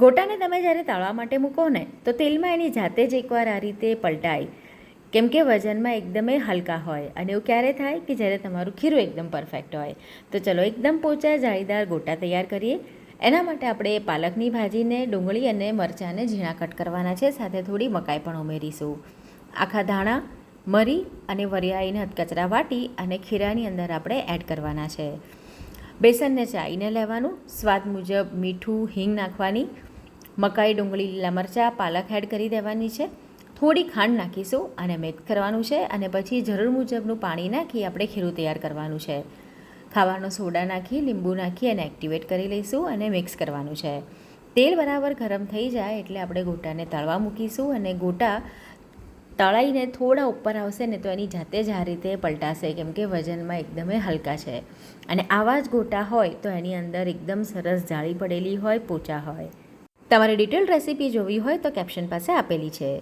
ગોટાને તમે જ્યારે તળવા માટે મૂકો ને તો તેલમાં એની જાતે જ એકવાર આ રીતે પલટાય, કેમ કે વજનમાં એકદમ હલકા હોય. અને એવું ક્યારે થાય કે જ્યારે તમારું ખીરું એકદમ પરફેક્ટ હોય. તો ચલો એકદમ પોચા જાળીદાર ગોટા તૈયાર કરીએ. એના માટે આપણે પાલકની ભાજીને ડુંગળી અને મરચાંને ઝીણા કટ કરવાના છે, સાથે થોડી મકાઈ પણ ઉમેરીશું. આખા ધાણા, મરી અને વરિયાળીને કચરા વાટી અને ખીરાની અંદર આપણે એડ કરવાના છે. બેસનને ચાળીને લેવાનું, સ્વાદ મુજબ મીઠું, હિંગ નાખવાની, મકાઈ, ડુંગળી, લીલા મરચાં, પાલક એડ કરી દેવાની છે. થોડી ખાંડ નાખીશું અને મિક્સ કરવાનું છે. અને પછી જરૂર મુજબનું પાણી નાખી આપણે ખીરું તૈયાર કરવાનું છે. ખાવાનો સોડા નાખી, લીંબુ નાખી અને એક્ટિવેટ કરી લઈશું અને મિક્સ કરવાનું છે. તેલ બરાબર ગરમ થઈ જાય એટલે આપણે ગોટાને તળવા મૂકીશું. અને ગોટા તળાઈને થોડા ઉપર આવશે ને તો એની જાતે જ આ રીતે પલટાશે, કેમ કે વજનમાં એકદમ હલકા છે. અને આવા જ ગોટા હોય તો એની અંદર એકદમ સરસ જાળી પડેલી હોય, પોચા હોય. તમારે ડિટેલ રેસીપી જોવી હોય તો કેપ્શન પાસે આપેલી છે.